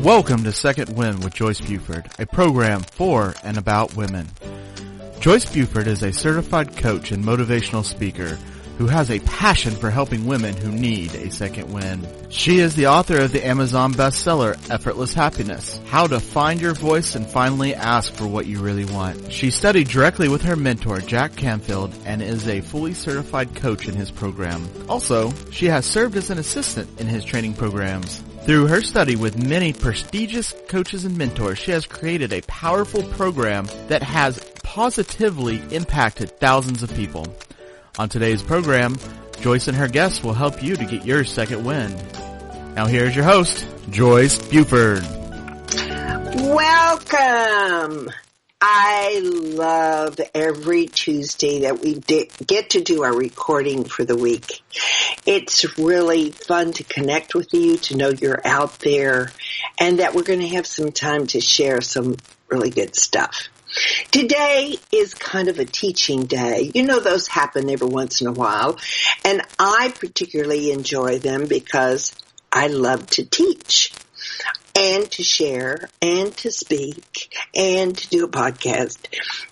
Welcome to Second Wind with Joyce Buford, a program for and about women. Joyce Buford is a certified coach and motivational speaker who has a passion for helping women who need a second wind. She is the author of the Amazon bestseller, Effortless Happiness, How to Find Your Voice and Finally Ask for What You Really Want. She studied directly with her mentor, Jack Canfield, and is a fully certified coach in his program. Also, she has served as an assistant in his training programs. Through her study with many prestigious coaches and mentors, she has created a powerful program that has positively impacted thousands of people. On today's program, Joyce and her guests will help you to get your second win. Now here's your host, Joyce Buford. Welcome! I love every Tuesday that we get to do our recording for the week. It's really fun to connect with you, to know you're out there, and that we're going to have some time to share some really good stuff. Today is kind of a teaching day. You know, those happen every once in a while, and I particularly enjoy them because I love to teach and to share and to speak and to do a podcast.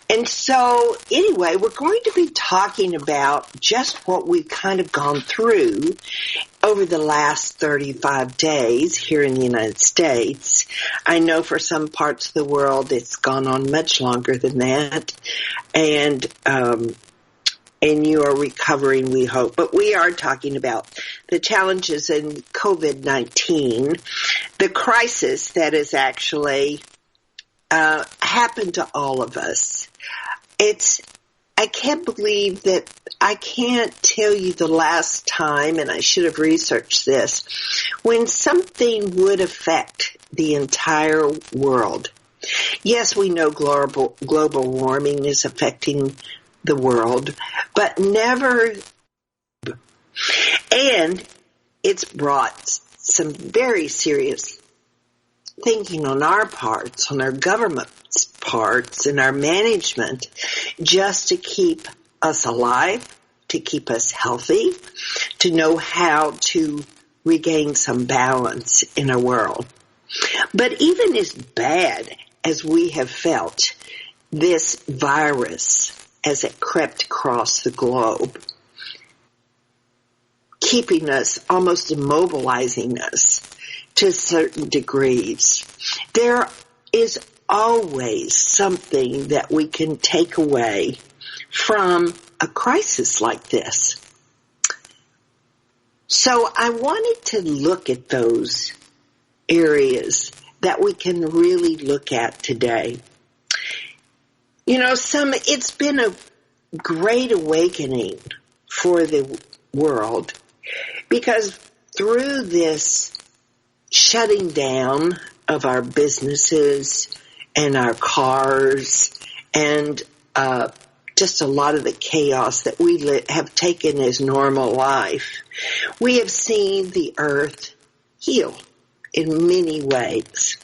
And so anyway, we're going to be talking about just what we've kind of gone through over the last 35 days here in the United States. I know for some parts of the world it's gone on much longer than that. And you are recovering, we hope. But we are talking about the challenges in COVID-19, the crisis that has actually happened to all of us. I can't believe that I can't tell you the last time, and I should have researched this, when something would affect the entire world. Yes, we know global warming is affecting the world, but never. And it's brought some very serious thinking on our parts, on our government's parts, and our management, just to keep us alive, to keep us healthy, to know how to regain some balance in our world. But even as bad as we have felt this virus as it crept across the globe, keeping us, almost immobilizing us to certain degrees, there is always something that we can take away from a crisis like this. So I wanted to look at those areas that we can really look at today. You know, it's been a great awakening for the world because through this shutting down of our businesses and our cars and just a lot of the chaos that we have taken as normal life, we have seen the earth heal in many ways.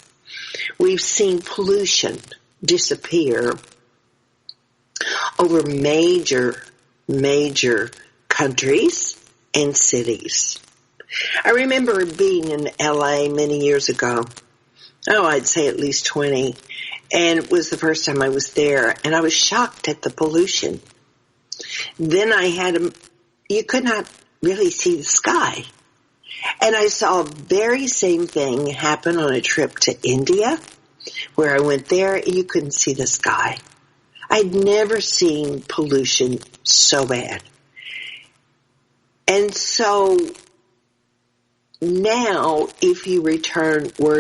We've seen pollution disappear over major countries and cities. I remember being in LA many years ago. I'd say at least 20. And it was the first time I was there, and I was shocked at the pollution. Then you could not really see the sky. And I saw the very same thing happen on a trip to India, where I went there and you couldn't see the sky. I'd never seen pollution so bad. And so now, if you were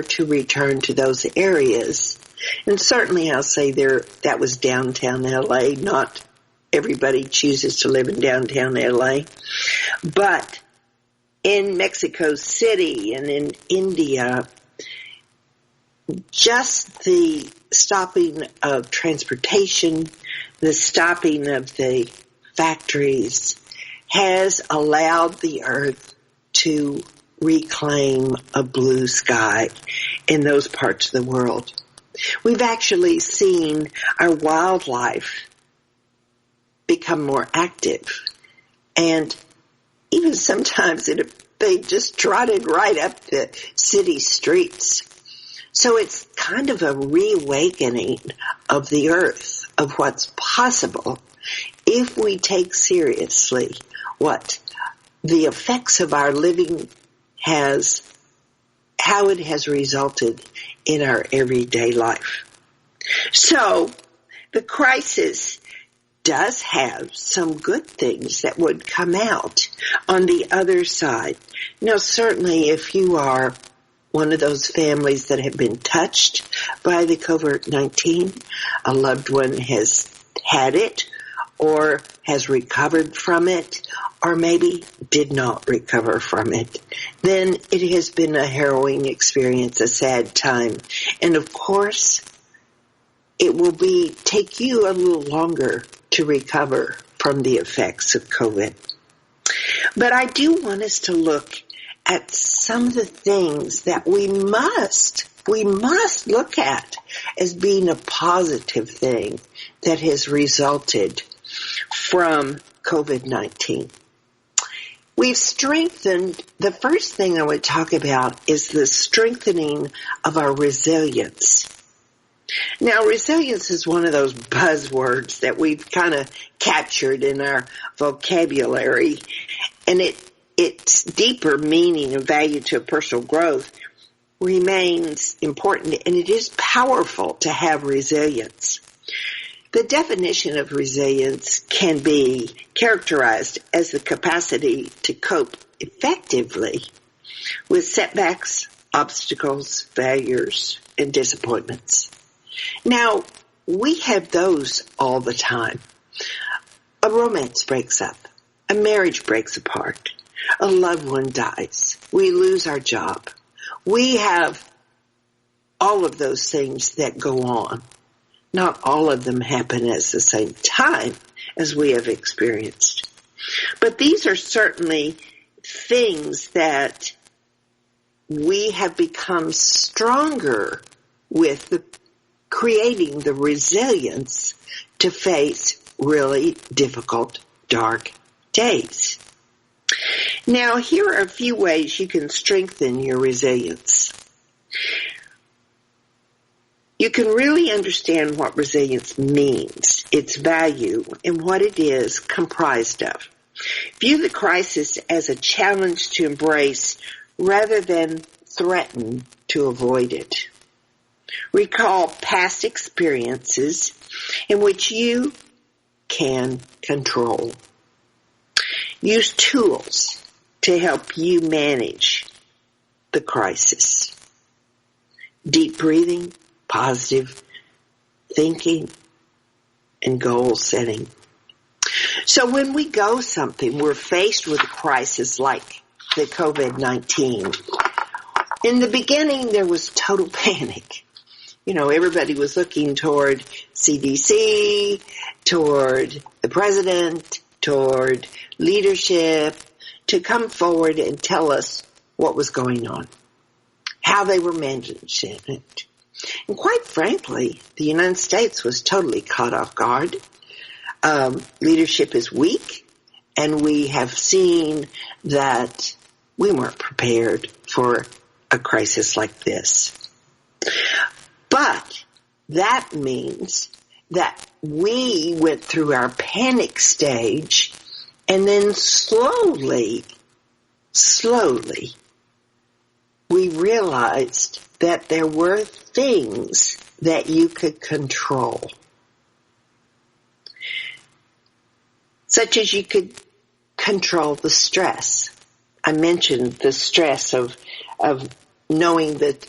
to return to those areas, and certainly I'll say that was downtown LA, not everybody chooses to live in downtown LA, but in Mexico City and in India, just the stopping of transportation, the stopping of the factories has allowed the earth to reclaim a blue sky in those parts of the world. We've actually seen our wildlife become more active, and even sometimes they just trotted right up the city streets. So it's kind of a reawakening of the earth, of what's possible if we take seriously what the effects of our living how it has resulted in our everyday life. So the crisis does have some good things that would come out on the other side. Now, certainly if you are one of those families that have been touched by the COVID-19, a loved one has had it or has recovered from it, or maybe did not recover from it, then it has been a harrowing experience, a sad time. And of course, it will take you a little longer to recover from the effects of COVID. But I do want us to look at some of the things that we must look at as being a positive thing that has resulted from COVID-19. We've strengthened, the first thing I would talk about is the strengthening of our resilience. Now, resilience is one of those buzzwords that we've kind of captured in our vocabulary, and its deeper meaning and value to personal growth remains important, and it is powerful to have resilience. The definition of resilience can be characterized as the capacity to cope effectively with setbacks, obstacles, failures, and disappointments. Now, we have those all the time. A romance breaks up. A marriage breaks apart. A loved one dies. We lose our job. We have all of those things that go on. Not all of them happen at the same time as we have experienced. But these are certainly things that we have become stronger with creating the resilience to face really difficult, dark days. Now, here are a few ways you can strengthen your resilience. You can really understand what resilience means, its value, and what it is comprised of. View the crisis as a challenge to embrace rather than threaten to avoid it. Recall past experiences in which you can control. Use tools to help you manage the crisis. Deep breathing, positive thinking, and goal setting. So when we go something, we're faced with a crisis like the COVID-19. In the beginning, there was total panic. Everybody was looking toward CDC, toward the president, toward leadership to come forward and tell us what was going on, how they were managing it. And quite frankly, the United States was totally caught off guard. Leadership is weak, and we have seen that we weren't prepared for a crisis like this. But that means that we went through our panic stage, and then slowly, we realized that there were things that you could control. Such as you could control the stress. I mentioned the stress of knowing that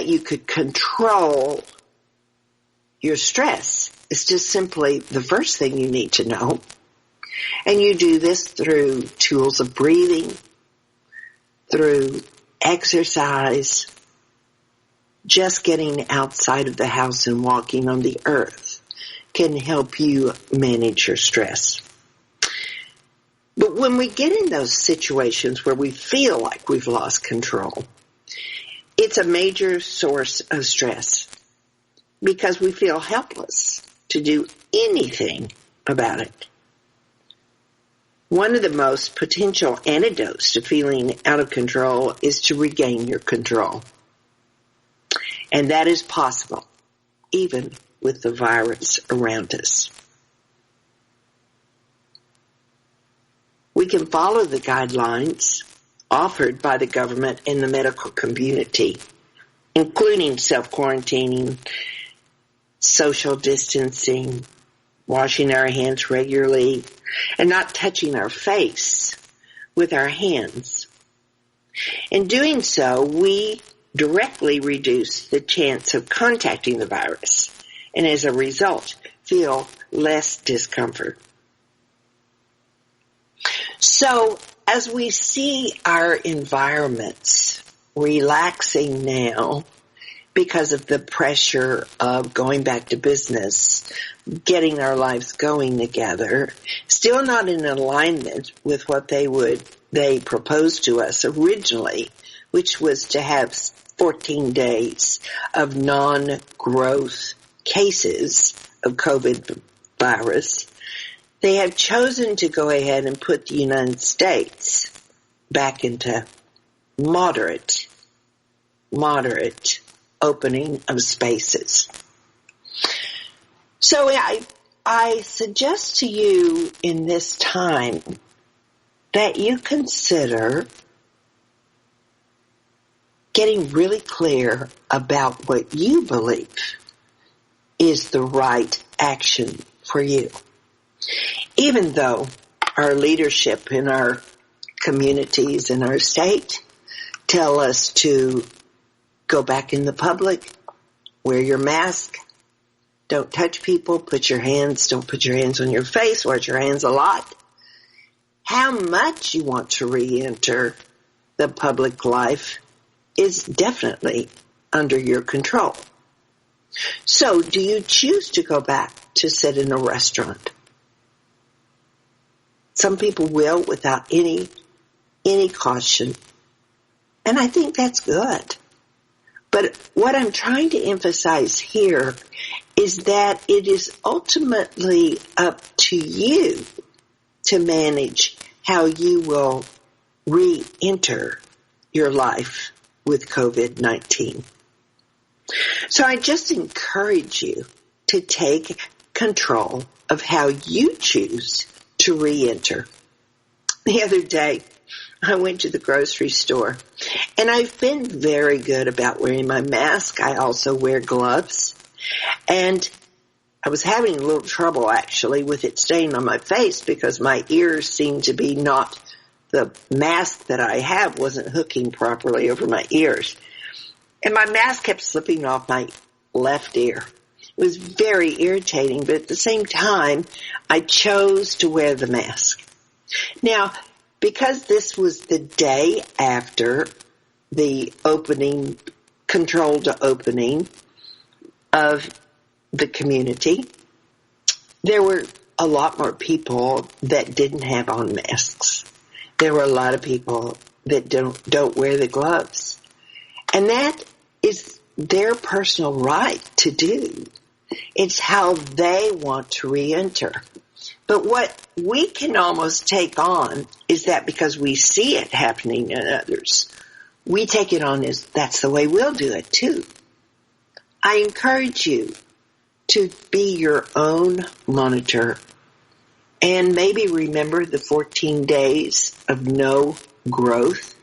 you could control your stress. It's just simply the first thing you need to know. And you do this through tools of breathing, through exercise, just getting outside of the house and walking on the earth can help you manage your stress. But when we get in those situations where we feel like we've lost control, it's a major source of stress because we feel helpless to do anything about it. One of the most potential antidotes to feeling out of control is to regain your control. And that is possible, even with the virus around us. We can follow the guidelines offered by the government and the medical community, including self-quarantining, social distancing, washing our hands regularly, and not touching our face with our hands. In doing so, we directly reduce the chance of contacting the virus, and as a result, feel less discomfort. So, as we see our environments relaxing now because of the pressure of going back to business, getting our lives going together, still not in alignment with what they proposed to us originally, which was to have 14 days of non-growth cases of COVID virus. They have chosen to go ahead and put the United States back into moderate opening of spaces. So I suggest to you in this time that you consider getting really clear about what you believe is the right action for you. Even though our leadership in our communities in our state tell us to go back in the public, wear your mask, don't touch people, don't put your hands on your face, wash your hands a lot. How much you want to re-enter the public life is definitely under your control. So, do you choose to go back to sit in a restaurant? Some people will without any caution. And I think that's good. But what I'm trying to emphasize here is that it is ultimately up to you to manage how you will re-enter your life with COVID-19. So I just encourage you to take control of how you choose to re-enter. The other day, I went to the grocery store, and I've been very good about wearing my mask. I also wear gloves, and I was having a little trouble, actually, with it staying on my face because my ears seemed to be not, the mask that I have wasn't hooking properly over my ears. And my mask kept slipping off my left ear. It was very irritating, but at the same time, I chose to wear the mask. Now, because this was the day after the opening, controlled opening of the community, there were a lot more people that didn't have on masks. There were a lot of people that don't wear the gloves. And that is their personal right to do. It's how they want to re-enter. But what we can almost take on is that because we see it happening in others, we take it on as that's the way we'll do it too. I encourage you to be your own monitor and maybe remember the 14 days of no growth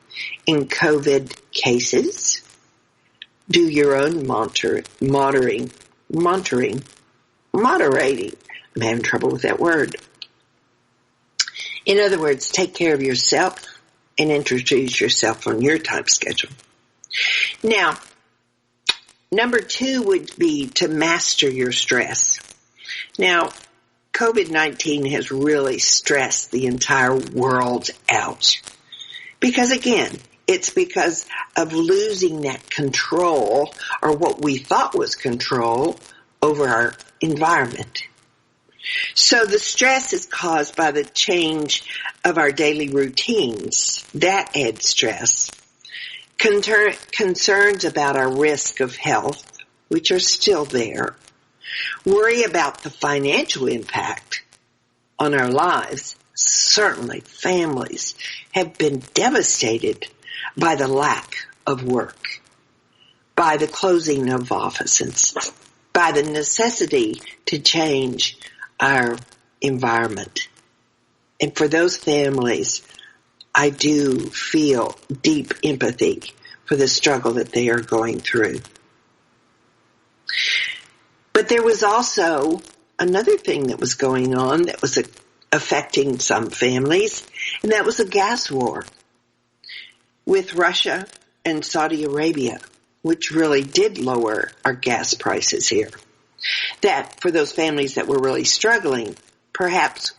in COVID cases. Do your own moderating. I'm having trouble with that word. In other words, take care of yourself and introduce yourself on your time schedule. Now, number 2 would be to master your stress. Now, COVID-19 has really stressed the entire world out. Because again, it's because of losing that control, or what we thought was control, over our environment. So the stress is caused by the change of our daily routines. That adds stress. Concerns about our risk of health, which are still there. Worry about the financial impact on our lives, certainly families have been devastated by the lack of work, by the closing of offices, by the necessity to change our environment. And for those families, I do feel deep empathy for the struggle that they are going through. But there was also another thing that was going on that was affecting some families, and that was a gas war with Russia and Saudi Arabia, which really did lower our gas prices here. That, for those families that were really struggling, perhaps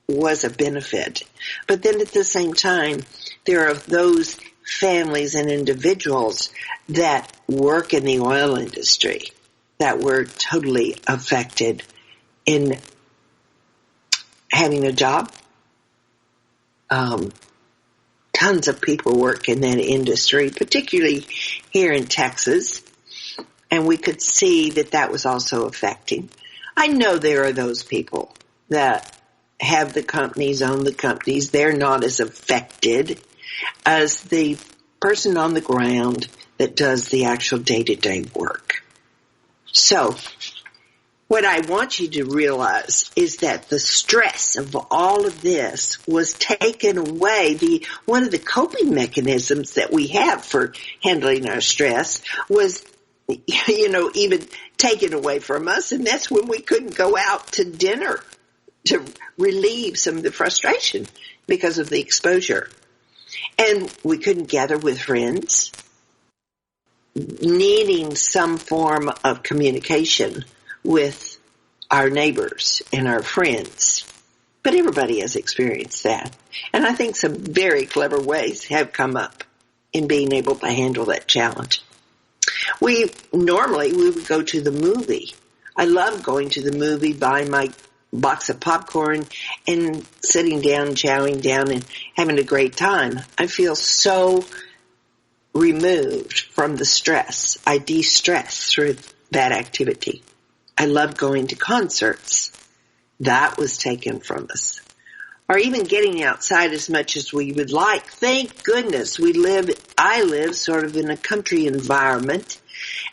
was a benefit. But then at the same time, there are those families and individuals that work in the oil industry that were totally affected in having a job. Tons of people work in that industry, particularly here in Texas, and we could see that that was also affecting. I know there are those people that have the companies, own the companies. They're not as affected as the person on the ground that does the actual day-to-day work. So, what I want you to realize is that the stress of all of this was taken away. One of the coping mechanisms that we have for handling our stress was, even taken away from us, and that's when we couldn't go out to dinner to relieve some of the frustration because of the exposure. And we couldn't gather with friends, needing some form of communication with our neighbors and our friends. But everybody has experienced that. And I think some very clever ways have come up in being able to handle that challenge. Normally we would go to the movie. I love going to the movie, buying my box of popcorn and sitting down, chowing down and having a great time. I feel so removed from the stress. I de-stress through that activity. I love going to concerts. That was taken from us. Or even getting outside as much as we would like. Thank goodness I live sort of in a country environment.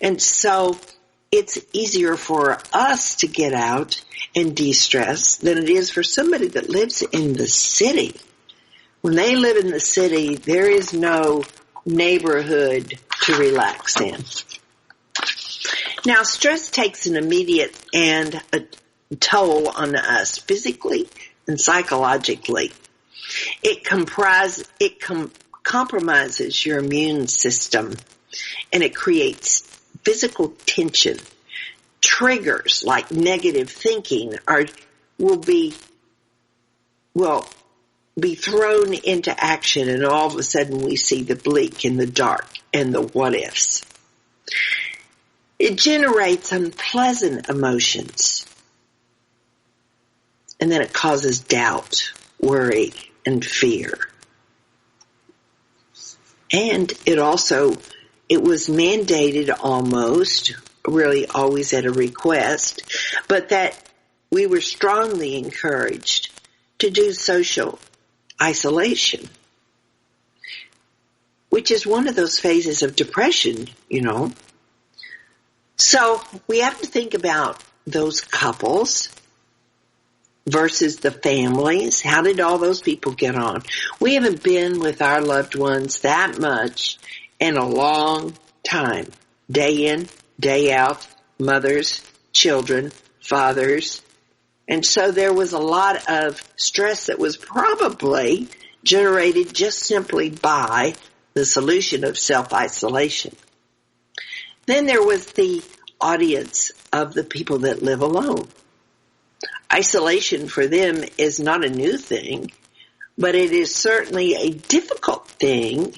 And so it's easier for us to get out and de-stress than it is for somebody that lives in the city. When they live in the city, there is no neighborhood to relax in. Now, stress takes an immediate and a toll on us physically and psychologically. It compromises your immune system, and it creates physical tension. Triggers like negative thinking will be thrown into action, and all of a sudden we see the bleak and the dark and the what ifs. It generates unpleasant emotions, and then it causes doubt, worry, and fear. And it was mandated almost, really always at a request, but that we were strongly encouraged to do social isolation, which is one of those phases of depression, So we have to think about those couples versus the families. How did all those people get on? We haven't been with our loved ones that much in a long time. Day in, day out, mothers, children, fathers. And so there was a lot of stress that was probably generated just simply by the solution of self-isolation. Then there was the audience of the people that live alone. Isolation for them is not a new thing, but it is certainly a difficult thing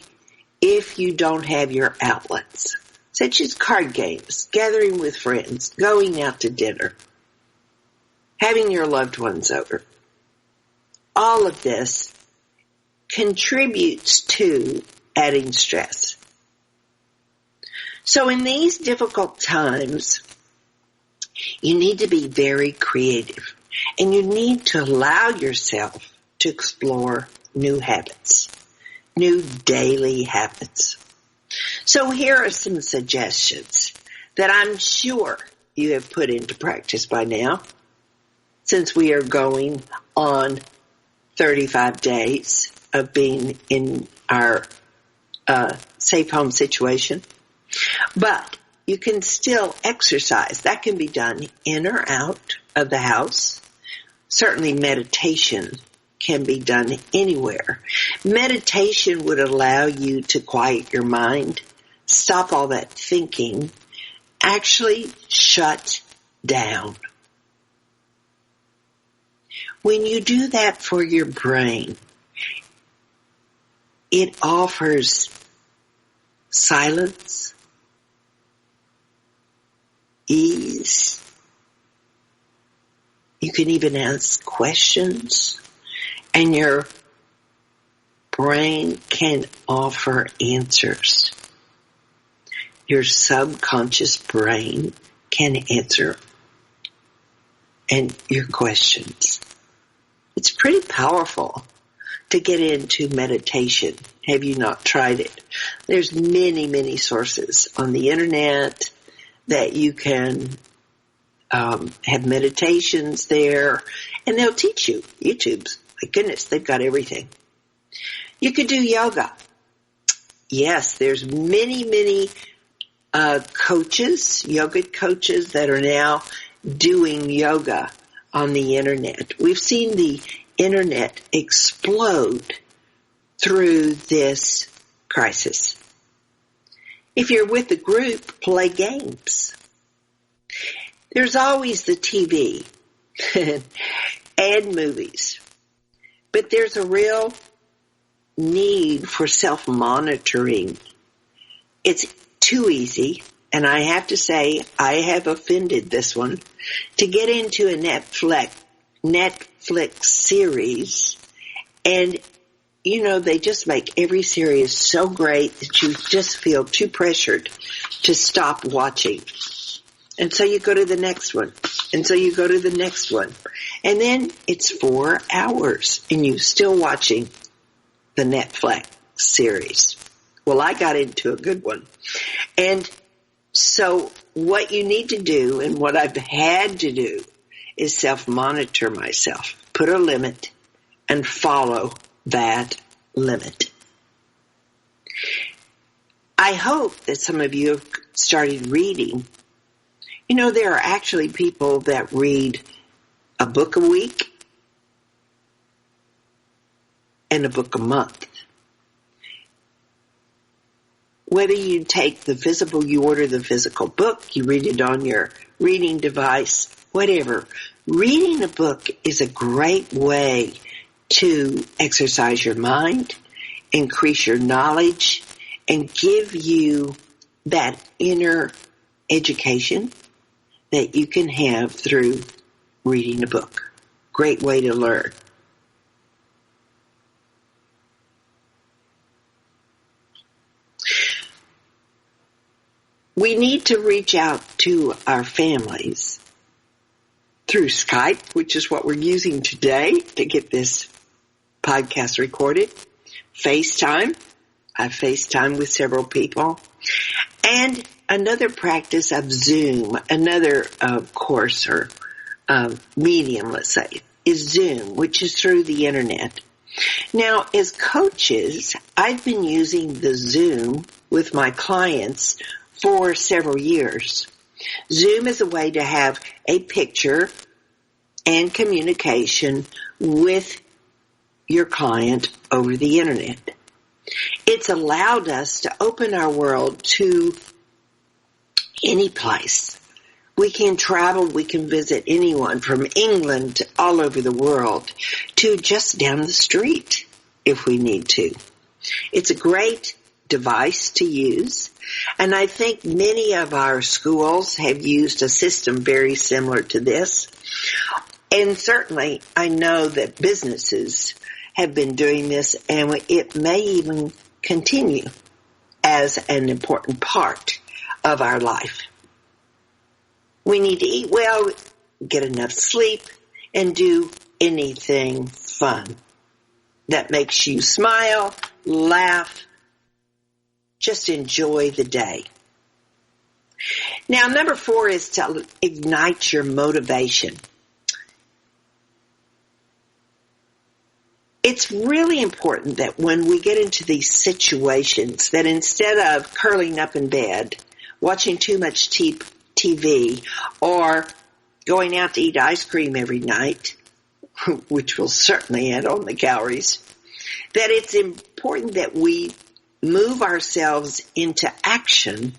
if you don't have your outlets, such as card games, gathering with friends, going out to dinner, having your loved ones over. All of this contributes to adding stress. So in these difficult times, you need to be very creative, and you need to allow yourself to explore new habits, new daily habits. So here are some suggestions that I'm sure you have put into practice by now, since we are going on 35 days of being in our safe home situation. But you can still exercise. That can be done in or out of the house. Certainly meditation can be done anywhere. Meditation would allow you to quiet your mind, stop all that thinking, actually shut down. When you do that for your brain, it offers silence, ease. You can even ask questions, and your brain can offer answers. Your subconscious brain can answer and your questions. It's pretty powerful to get into meditation. Have you not tried it? There's many, many sources on the internet that you can have meditations there, and they'll teach you. YouTube's, my goodness, they've got everything. You could do yoga. Yes, there's many, many coaches, yoga coaches that are now doing yoga on the internet. We've seen the internet explode through this crisis. If you're with a group, play games. There's always the TV and movies, but there's a real need for self-monitoring. It's too easy, and I have to say I have offended this one, to get into a Netflix series, and you know, they just make every series so great that you just feel too pressured to stop watching. And so you go to the next one. And so you go to the next one. And then it's 4 hours and you're still watching the Netflix series. Well, I got into a good one. And so what you need to do, and what I've had to do, is self-monitor myself. Put a limit and follow that limit. I hope that some of you have started reading. You know, there are actually people that read a book a week and a book a month. Whether you take you order the physical book, you read it on your reading device, whatever. Reading a book is a great way to exercise your mind, increase your knowledge, and give you that inner education that you can have through reading a book. Great way to learn. We need to reach out to our families through Skype, which is what we're using today to get this podcast recorded. FaceTime. I FaceTime with several people. And another practice of Zoom, another course or medium, let's say, is Zoom, which is through the internet. Now, as coaches, I've been using the Zoom with my clients for several years. Zoom is a way to have a picture and communication with your client over the internet. It's allowed us to open our world to any place. We can travel, we can visit anyone from England to all over the world to just down the street if we need to. It's a great device to use, and I think many of our schools have used a system very similar to this. And certainly I know that businesses have been doing this, and it may even continue as an important part of our life. We need to eat well, get enough sleep, and do anything fun that makes you smile, laugh, just enjoy the day. Now, number 4 is to ignite your motivation. It's really important that when we get into these situations that instead of curling up in bed, watching too much TV, or going out to eat ice cream every night, which will certainly add on the calories, that it's important that we move ourselves into action,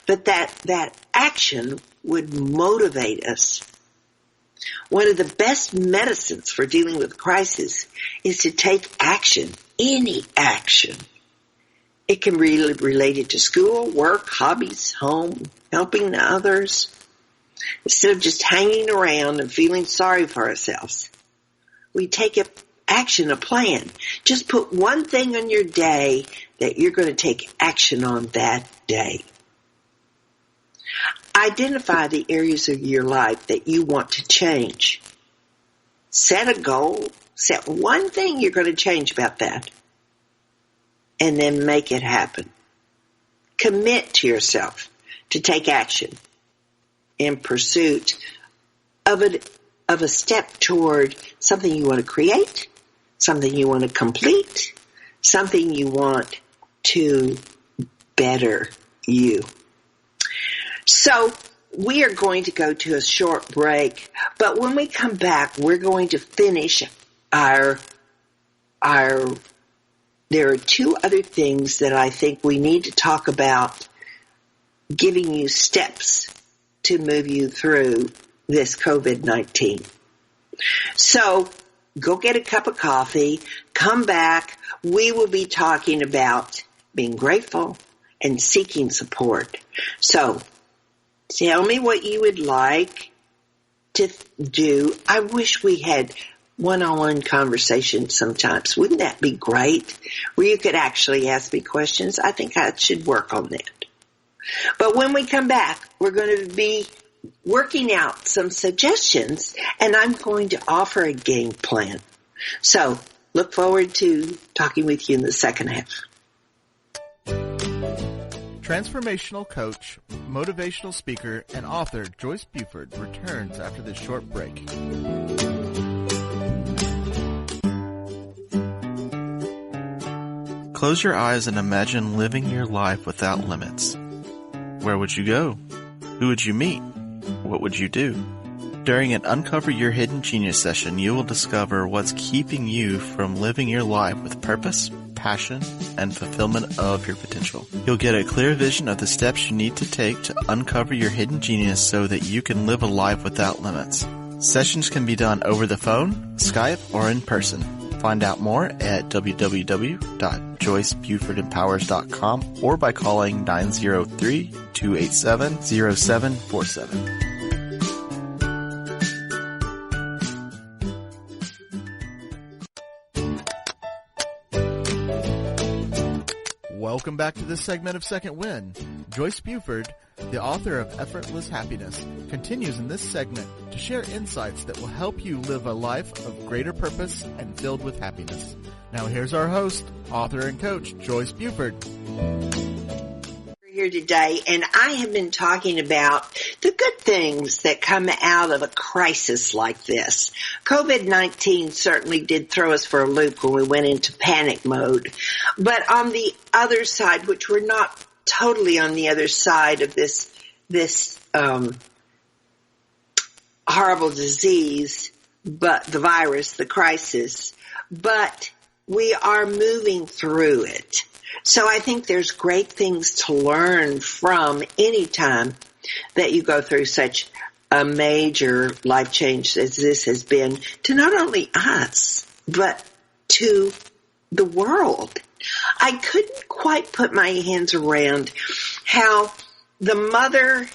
but that action would motivate us. One of the best medicines for dealing with crisis is to take action, any action. It can be related to school, work, hobbies, home, helping others. Instead of just hanging around and feeling sorry for ourselves, we take action, a plan. Just put one thing on your day that you're going to take action on that day. Identify the areas of your life that you want to change. Set a goal. Set one thing you're going to change about that. And then make it happen. Commit to yourself to take action in pursuit of a step toward something you want to create, something you want to complete, something you want to better you. So we are going to go to a short break, but when we come back, we're going to finish there are 2 other things that I think we need to talk about, giving you steps to move you through this COVID-19. So go get a cup of coffee, come back. We will be talking about being grateful and seeking support. So tell me what you would like to do. I wish we had one-on-one conversations sometimes. Wouldn't that be great? Where you could actually ask me questions. I think I should work on that. But when we come back, we're going to be working out some suggestions, and I'm going to offer a game plan. So look forward to talking with you in the second half. Transformational coach, motivational speaker, and author Joyce Buford returns after this short break. Close your eyes and imagine living your life without limits. Where would you go? Who would you meet? What would you do? During an Uncover Your Hidden Genius session, you will discover what's keeping you from living your life with purpose, passion, and fulfillment of your potential. You'll get a clear vision of the steps you need to take to uncover your hidden genius so that you can live a life without limits. Sessions can be done over the phone, Skype, or in person. Find out more at www.joycebufordempowers.com or by calling 903-287-0747. Welcome back to this segment of Second Wind. Joyce Buford, the author of Effortless Happiness, continues in this segment to share insights that will help you live a life of greater purpose and filled with happiness. Now here's our host, author and coach, Joyce Buford. We're here today, and I have been talking about the good things that come out of a crisis like this. COVID-19 certainly did throw us for a loop when we went into panic mode. But on the other side, which we're not totally on the other side of this horrible disease, but the virus, the crisis, but we are moving through it. So I think there's great things to learn from any time that you go through such a major life change as this has been to not only us, but to the world. I couldn't quite put my hands around how the mother,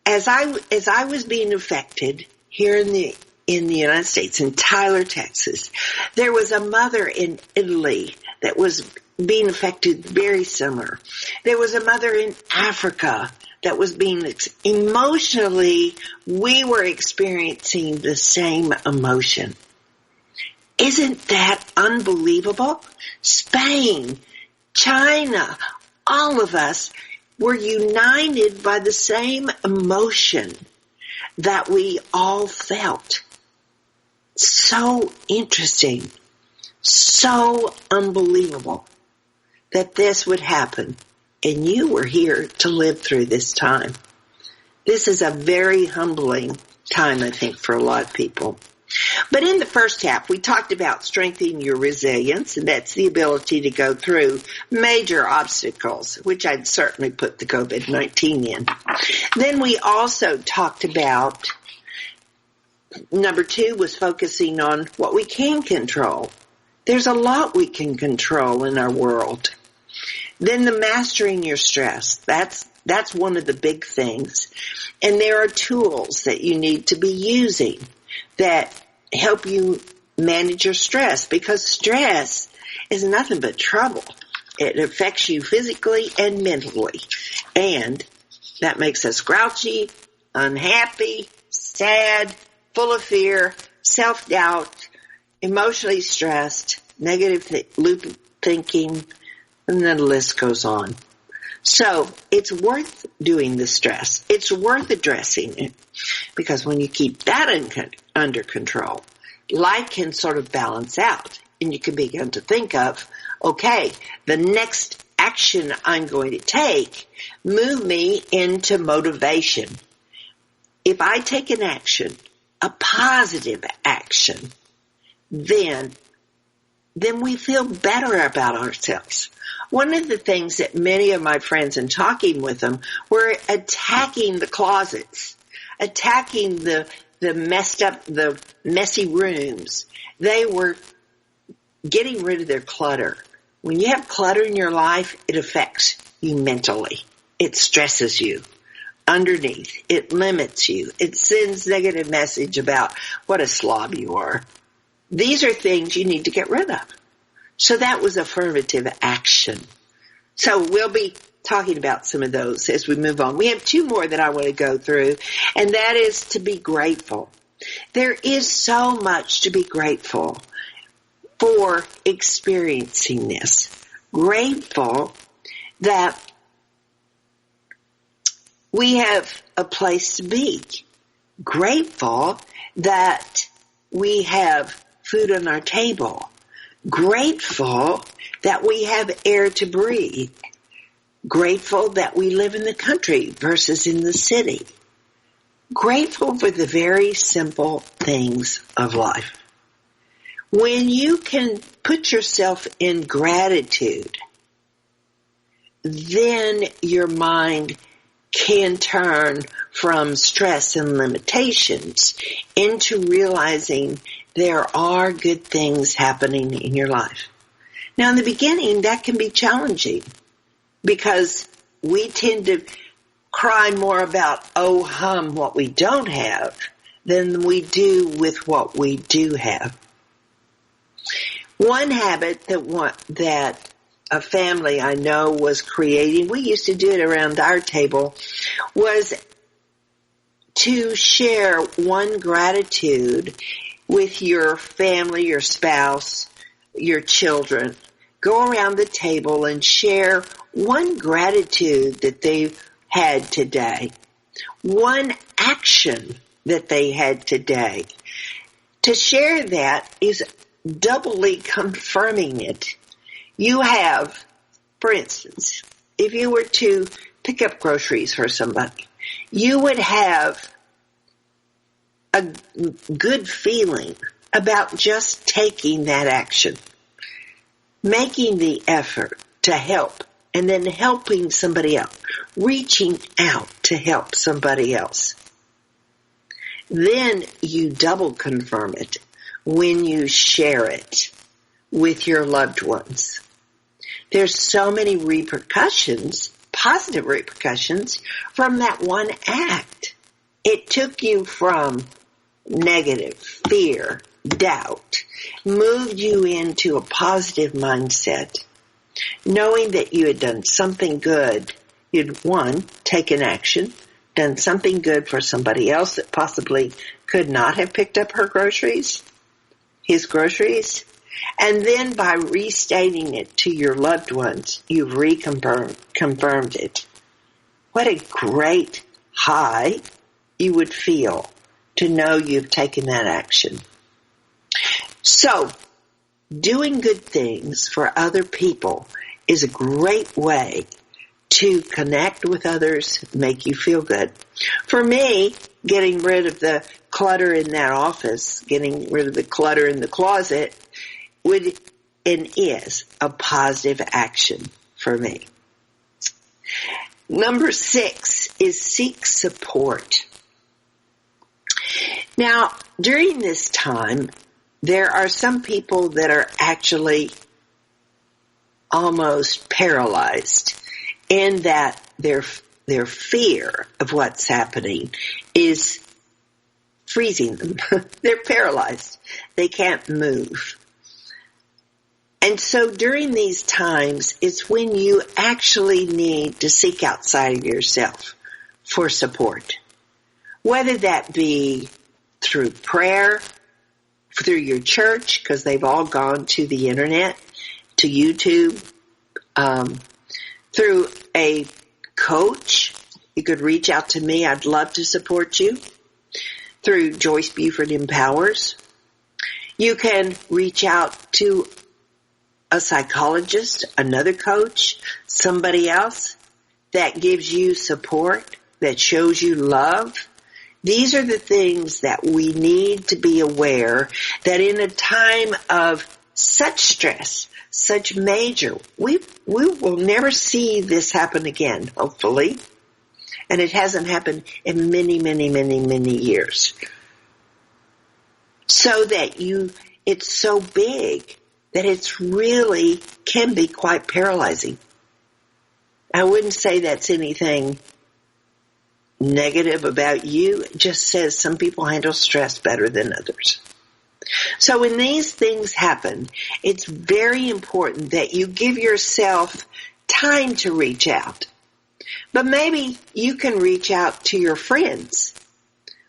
as I was being affected here in the United States, in Tyler, Texas, there was a mother in Italy that was being affected very similar. There was a mother in Africa that was being emotionally, we were experiencing the same emotion. Isn't that unbelievable? Spain, China, all of us were united by the same emotion that we all felt. So interesting, so unbelievable that this would happen, and you were here to live through this time. This is a very humbling time, I think, for a lot of people. But in the first half, we talked about strengthening your resilience, and that's the ability to go through major obstacles, which I'd certainly put the COVID-19 in. Then we also talked about, number 2 was focusing on what we can control. There's a lot we can control in our world. Then the mastering your stress, that's one of the big things. And there are tools that you need to be using that help you manage your stress, because stress is nothing but trouble. It affects you physically and mentally, and that makes us grouchy, unhappy, sad, full of fear, self-doubt, emotionally stressed, negative loop thinking, and then the list goes on. So it's worth doing the stress. It's worth addressing it, because when you keep that under control, life can sort of balance out, and you can begin to think of, okay, the next action I'm going to take, move me into motivation. If I take an action, a positive action, then we feel better about ourselves. One of the things that many of my friends, in talking with them, were attacking the closets, attacking the messy rooms. They were getting rid of their clutter. When you have clutter in your life, it affects you mentally. It stresses you. Underneath, it limits you. It sends negative message about what a slob you are. These are things you need to get rid of. So that was affirmative action. So we'll be talking about some of those as we move on. We have 2 more that I want to go through, and that is to be grateful. There is so much to be grateful for experiencing this. Grateful that we have a place to be. Grateful that we have food on our table. Grateful that we have air to breathe. Grateful that we live in the country versus in the city. Grateful for the very simple things of life. When you can put yourself in gratitude, then your mind can turn from stress and limitations into realizing there are good things happening in your life. Now, in the beginning, that can be challenging because we tend to cry more about, what we don't have than we do with what we do have. One habit that a family I know was creating, we used to do it around our table, was to share one gratitude with your family, your spouse, your children. Go around the table and share one gratitude that they had today, one action that they had today. To share that is doubly confirming it. You have, for instance, if you were to pick up groceries for somebody, you would have a good feeling about just taking that action, making the effort to help, and then helping somebody else, reaching out to help somebody else. Then you double confirm it when you share it with your loved ones. There's so many repercussions, positive repercussions, from that one act. It took you from negative, fear, doubt, moved you into a positive mindset, knowing that you had done something good. You'd, one, taken action, done something good for somebody else that possibly could not have picked up her groceries. his groceries, and then by restating it to your loved ones, you've confirmed it. What a great high you would feel to know you've taken that action. So, doing good things for other people is a great way to connect with others, make you feel good. For me, getting rid of the clutter in that office, getting rid of the clutter in the closet would and is a positive action for me. Number 6 is seek support. Now, during this time, there are some people that are actually almost paralyzed in that their fear of what's happening is freezing them. They're paralyzed. They can't move. And so during these times, it's when you actually need to seek outside of yourself for support. Whether that be through prayer, through your church, because they've all gone to the internet, to YouTube, through a coach. You could reach out to me. I'd love to support you. Through Joyce Buford Empowers. You can reach out to a psychologist, another coach, somebody else that gives you support, that shows you love. These are the things that we need to be aware that in a time of such stress, such major, we will never see this happen again, hopefully. And it hasn't happened in many, many, many, many years. So that it's so big that it's really can be quite paralyzing. I wouldn't say that's anything negative about you. It just says some people handle stress better than others. So when these things happen, it's very important that you give yourself time to reach out. But maybe you can reach out to your friends.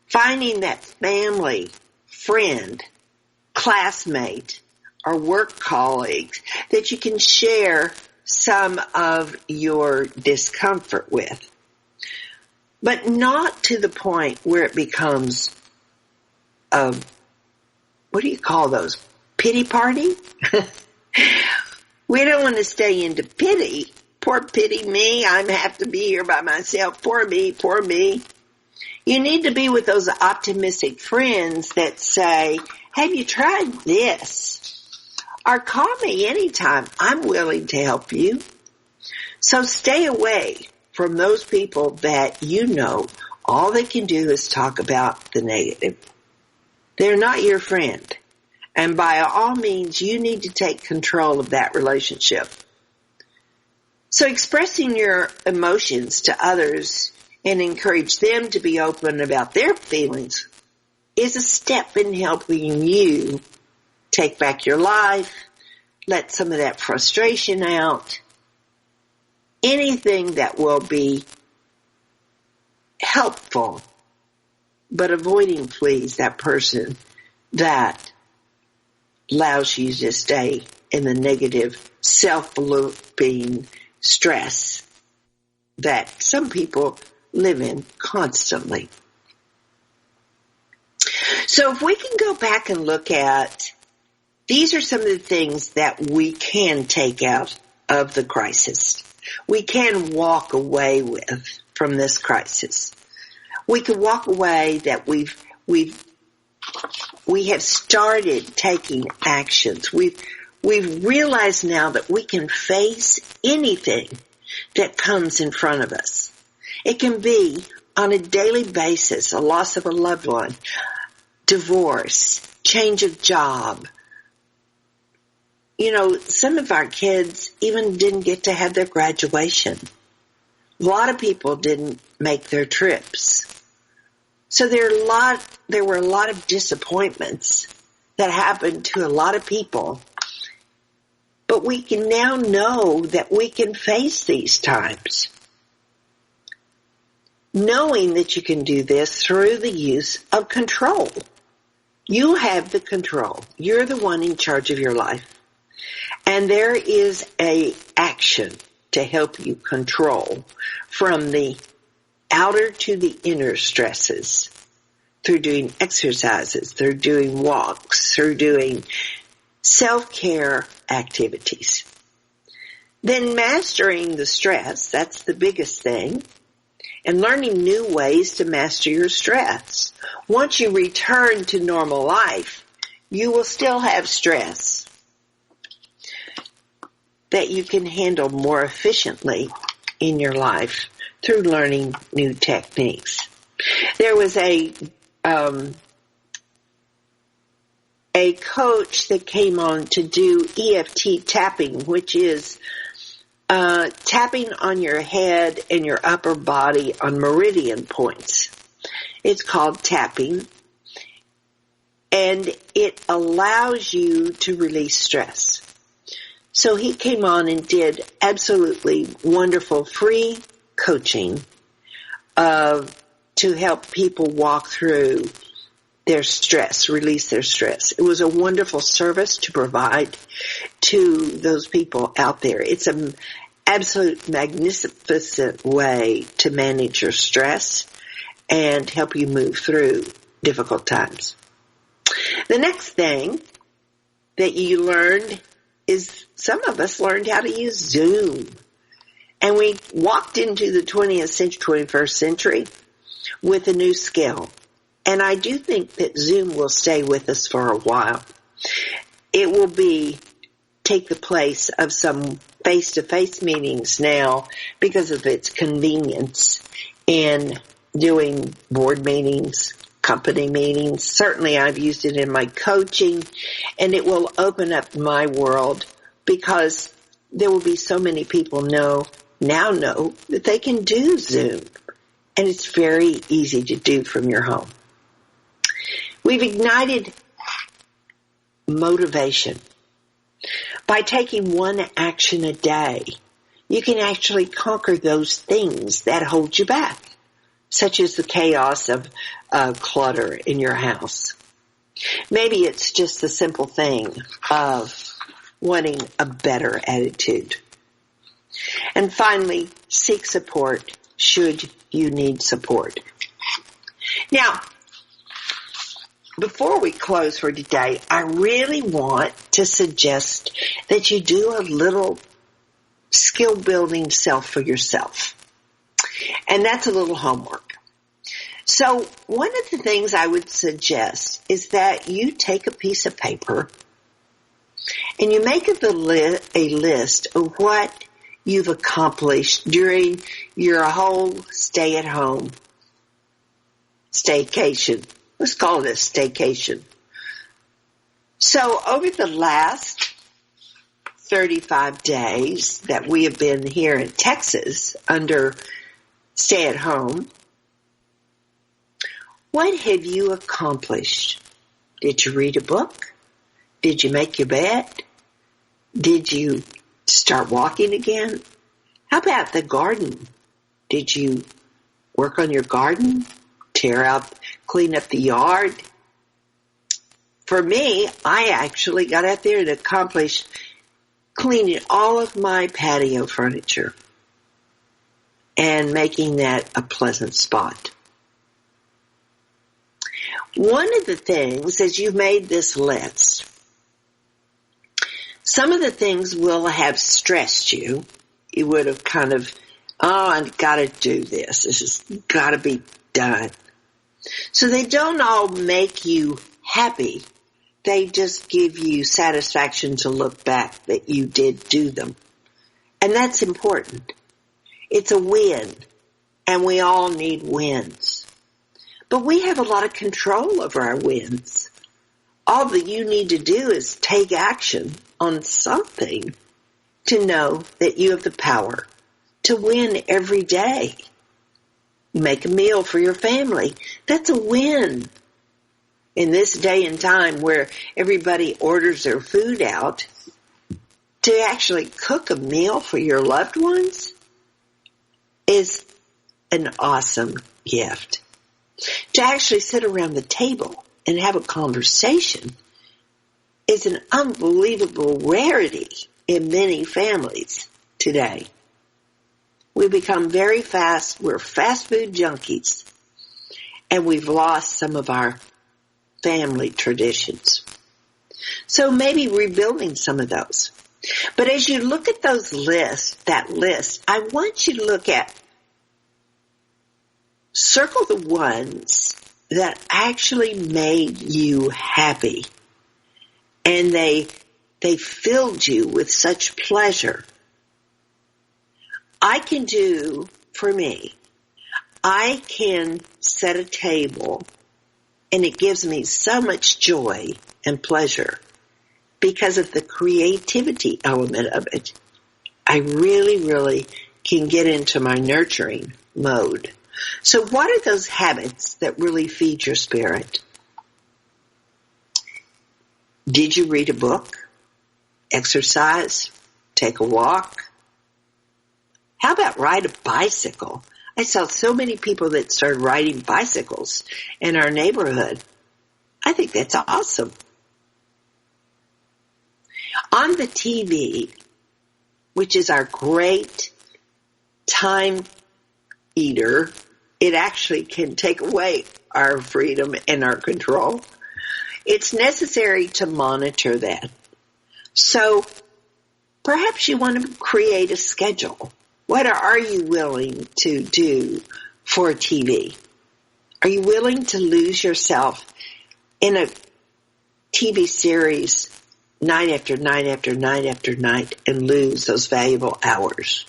Finding that family, friend, classmate, or work colleagues that you can share some of your discomfort with. But not to the point where it becomes what do you call those? Pity party? We don't want to stay into pity. Poor pity me. I have to be here by myself. Poor me, poor me. You need to be with those optimistic friends that say, have you tried this? Or call me anytime. I'm willing to help you. So stay away from those people that you know all they can do is talk about the negative. They're not your friend. And by all means, you need to take control of that relationship. So expressing your emotions to others and encourage them to be open about their feelings is a step in helping you take back your life, let some of that frustration out, anything that will be helpful, but avoiding, please, that person that allows you to stay in the negative, self-looping stress that some people live in constantly. So if we can go back and look at, these are some of the things that we can take out of the crisis. We can walk away with from this crisis. We can walk away that we have started taking actions. We've realized now that we can face anything that comes in front of us. It can be on a daily basis, a loss of a loved one, divorce, change of job. You know, some of our kids even didn't get to have their graduation. A lot of people didn't make their trips. So there were a lot of disappointments that happened to a lot of people. But we can now know that we can face these times. Knowing that you can do this through the use of control. You have the control. You're the one in charge of your life. And there is a action to help you control from the outer to the inner stresses through doing exercises, through doing walks, through doing self-care activities. Then mastering the stress, that's the biggest thing, and learning new ways to master your stress. Once you return to normal life, you will still have stress that you can handle more efficiently in your life through learning new techniques. There was a coach that came on to do EFT tapping, which is tapping on your head and your upper body on meridian points. It's called tapping, and it allows you to release stress. So he came on and did absolutely wonderful free coaching to help people walk through their stress, release their stress. It was a wonderful service to provide to those people out there. It's an absolute magnificent way to manage your stress and help you move through difficult times. The next thing that you learned is some of us learned how to use Zoom. And we walked into the 20th century, 21st century with a new skill. And I do think that Zoom will stay with us for a while. It will take the place of some face-to-face meetings now because of its convenience in doing board meetings, company meetings. Certainly I've used it in my coaching, and it will open up my world because there will be so many people now know that they can do Zoom. And it's very easy to do from your home. We've ignited motivation. By taking one action a day, you can actually conquer those things that hold you back, such as the chaos of clutter in your house. Maybe it's just the simple thing of wanting a better attitude. And finally, seek support should you need support. Now, before we close for today, I really want to suggest that you do a little skill building self for yourself. And that's a little homework. So one of the things I would suggest is that you take a piece of paper and you make a list of what you've accomplished during your whole stay-at-home staycation. Let's call it a staycation. So over the last 35 days that we have been here in Texas under stay-at-home, what have you accomplished? Did you read a book? Did you make your bed? Did you start walking again? How about the garden? Did you work on your garden? Clean up the yard? For me, I actually got out there and accomplished cleaning all of my patio furniture and making that a pleasant spot. One of the things, as you've made this list, some of the things will have stressed you. You would have kind of, I've got to do this. This has got to be done. So they don't all make you happy. They just give you satisfaction to look back that you did do them. And that's important. It's a win. And we all need wins. But we have a lot of control over our wins. All that you need to do is take action on something to know that you have the power to win every day. Make a meal for your family. That's a win. In this day and time where everybody orders their food out, to actually cook a meal for your loved ones is an awesome gift. To actually sit around the table and have a conversation is an unbelievable rarity in many families today. We become we're fast food junkies, and we've lost some of our family traditions. So maybe rebuilding some of those. But as you look at that list, I want you to look at, circle the ones that actually made you happy, and they filled you with such pleasure. I can set a table, and it gives me so much joy and pleasure because of the creativity element of it. I really, really can get into my nurturing mode. So what are those habits that really feed your spirit? Did you read a book? Exercise? Take a walk? How about ride a bicycle? I saw so many people that started riding bicycles in our neighborhood. I think that's awesome. On the TV, which is our great time eater, it actually can take away our freedom and our control. It's necessary to monitor that. So perhaps you want to create a schedule. What are you willing to do for TV? Are you willing to lose yourself in a TV series night after night after night after night and lose those valuable hours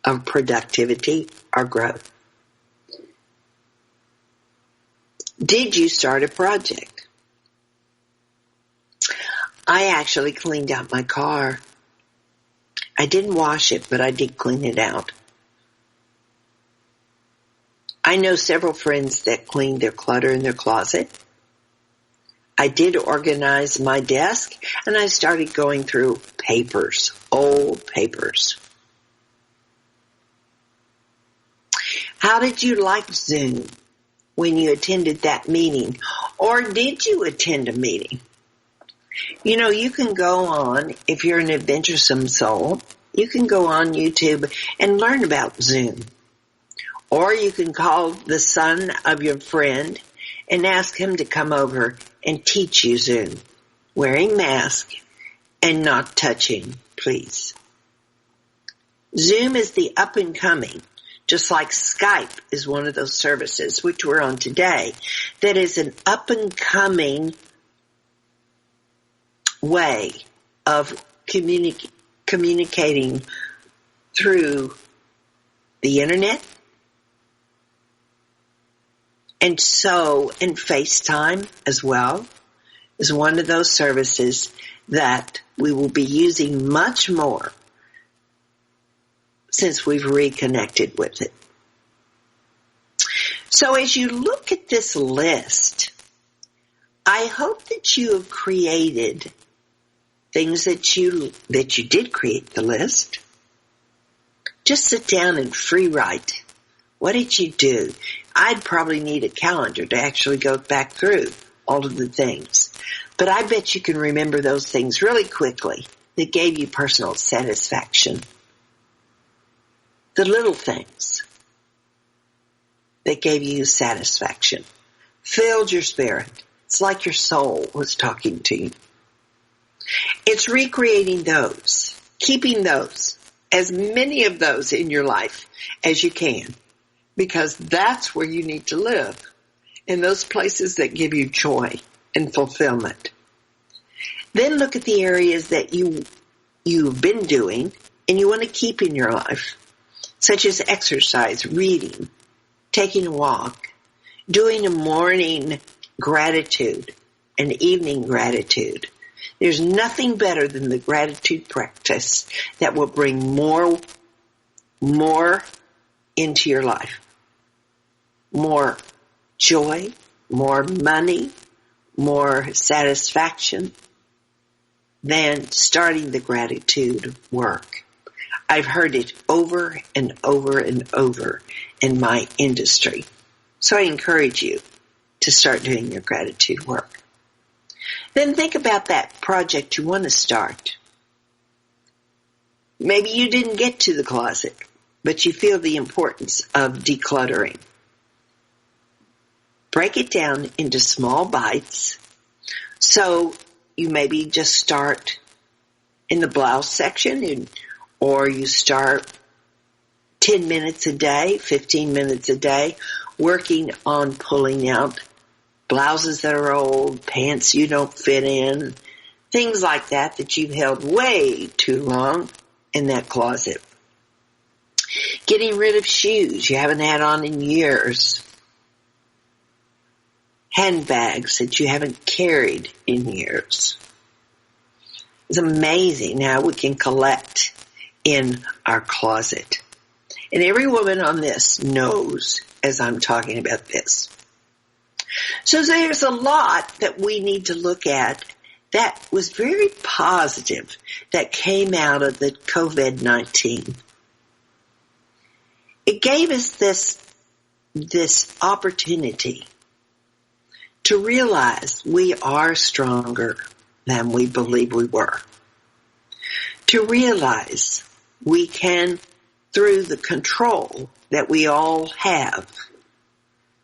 of productivity or growth? Did you start a project? I actually cleaned out my car. I didn't wash it, but I did clean it out. I know several friends that cleaned their clutter in their closet. I did organize my desk, and I started going through papers, old papers. How did you like Zoom when you attended that meeting? Or did you attend a meeting? You know, you can go on, if you're an adventuresome soul, you can go on YouTube and learn about Zoom. Or you can call the son of your friend and ask him to come over and teach you Zoom, wearing mask and not touching, please. Zoom is the up and coming, just like Skype is one of those services, which we're on today, that is an up and coming way of communicating through the internet. And FaceTime as well is one of those services that we will be using much more since we've reconnected with it. So as you look at this list, I hope that you have created things that you did create the list. Just sit down and free write. What did you do? I'd probably need a calendar to actually go back through all of the things. But I bet you can remember those things really quickly that gave you personal satisfaction. The little things that gave you satisfaction filled your spirit. It's like your soul was talking to you. It's recreating those, keeping those, as many of those in your life as you can, because that's where you need to live, in those places that give you joy and fulfillment. Then look at the areas that you've been doing and you want to keep in your life, such as exercise, reading, taking a walk, doing a morning gratitude, an evening gratitude. There's nothing better than the gratitude practice that will bring more into your life. More joy, more money, more satisfaction than starting the gratitude work. I've heard it over and over and over in my industry. So I encourage you to to start doing your gratitude work. Then think about that project you want to start. Maybe you didn't get to the closet, but you feel the importance of decluttering. Break it down into small bites. So you maybe just start in the blouse section, or you start 10 minutes a day, 15 minutes a day, working on pulling out blouses that are old, pants you don't fit in, things like that you've held way too long in that closet. Getting rid of shoes you haven't had on in years. Handbags that you haven't carried in years. It's amazing how we can collect in our closet. And every woman on this knows as I'm talking about this. So there's a lot that we need to look at that was very positive that came out of the COVID-19. It gave us this opportunity to realize we are stronger than we believe we were. To realize we can, through the control that we all have,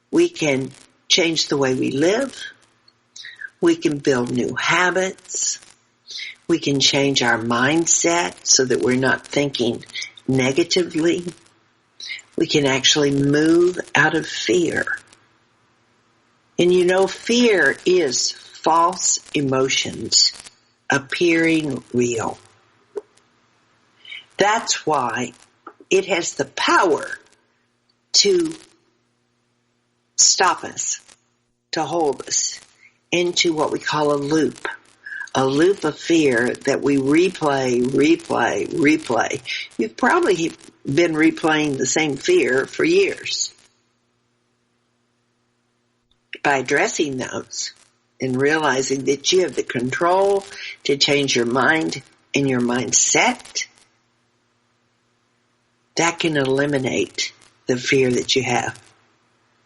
we can change the way we live. We can build new habits. We can change our mindset so that we're not thinking negatively. We can actually move out of fear. And you know, fear is false emotions appearing real. That's why it has the power to stop us, to hold us into what we call a loop of fear that we replay. You've probably been replaying the same fear for years. By addressing those and realizing that you have the control to change your mind and your mindset, that can eliminate the fear that you have.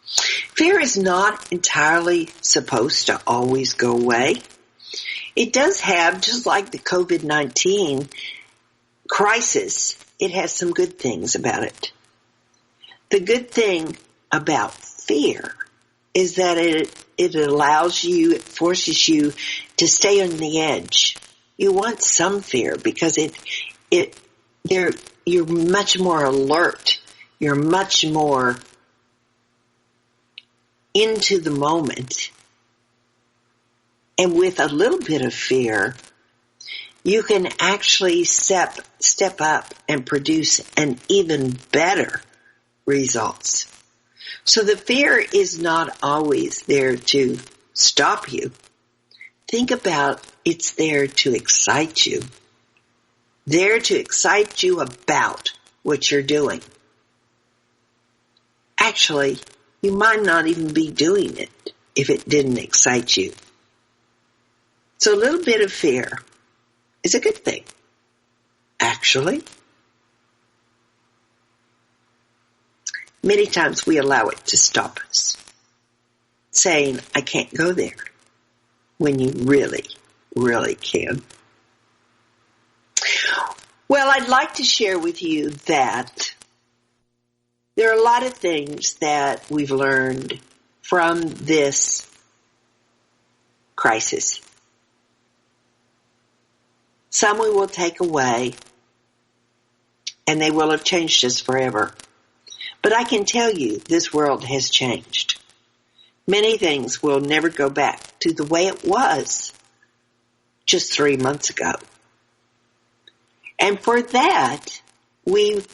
Fear is not entirely supposed to always go away. It does have, just like the COVID-19 crisis, it has some good things about it. The good thing about fear is that it allows you, it forces you to stay on the edge. You want some fear because you're much more alert. You're much more into the moment. And with a little bit of fear, you can actually step up and produce an even better results. So the fear is not always there to stop you. Think about it's there to excite you. There to excite you about what you're doing. Actually, you might not even be doing it if it didn't excite you. So a little bit of fear is a good thing. Actually, many times we allow it to stop us, saying, I can't go there, when you really, really can. Well, I'd like to share with you that there are a lot of things that we've learned from this crisis. Some we will take away, and they will have changed us forever. But I can tell you, this world has changed. Many things will never go back to the way it was just 3 months ago. And for that, we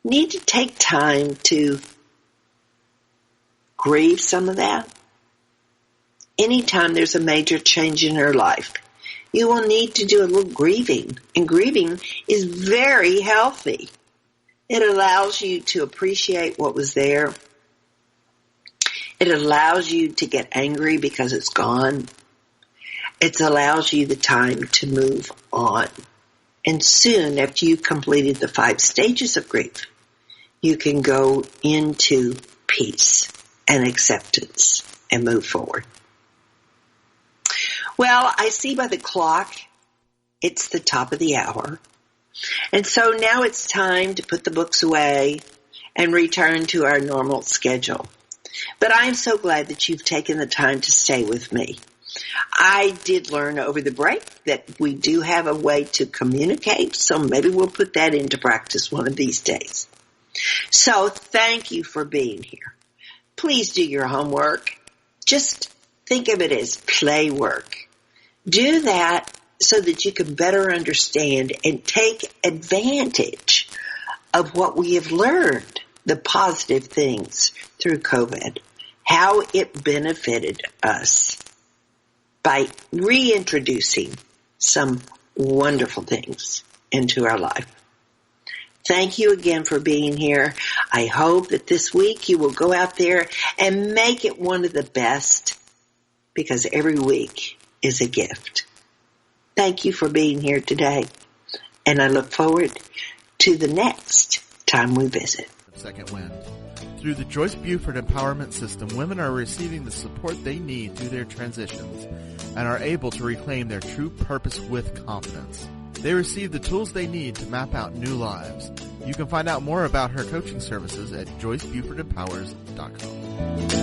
need to take time to grieve some of that. Anytime there's a major change in our life, you will need to do a little grieving. And grieving is very healthy. It allows you to appreciate what was there. It allows you to get angry because it's gone. It allows you the time to move on. And soon, after you've completed the 5 stages of grief, you can go into peace and acceptance. and move forward. Well, I see by the clock it's the top of the hour. And so now it's time to put the books away and return to our normal schedule. But I'm so glad that you've taken the time to stay with me. I did learn over the break that we do have a way to communicate, so maybe we'll put that into practice one of these days. So thank you for being here. Please do your homework. Just think of it as play work. Do that so that you can better understand and take advantage of what we have learned, the positive things through COVID, how it benefited us by reintroducing some wonderful things into our life. Thank you again for being here. I hope that this week you will go out there and make it one of the best, because every week is a gift. Thank you for being here today, and I look forward to the next time we visit. Second Wind. Through the Joyce Buford Empowerment System, women are receiving the support they need through their transitions and are able to reclaim their true purpose with confidence. They receive the tools they need to map out new lives. You can find out more about her coaching services at JoyceBufordEmpowers.com.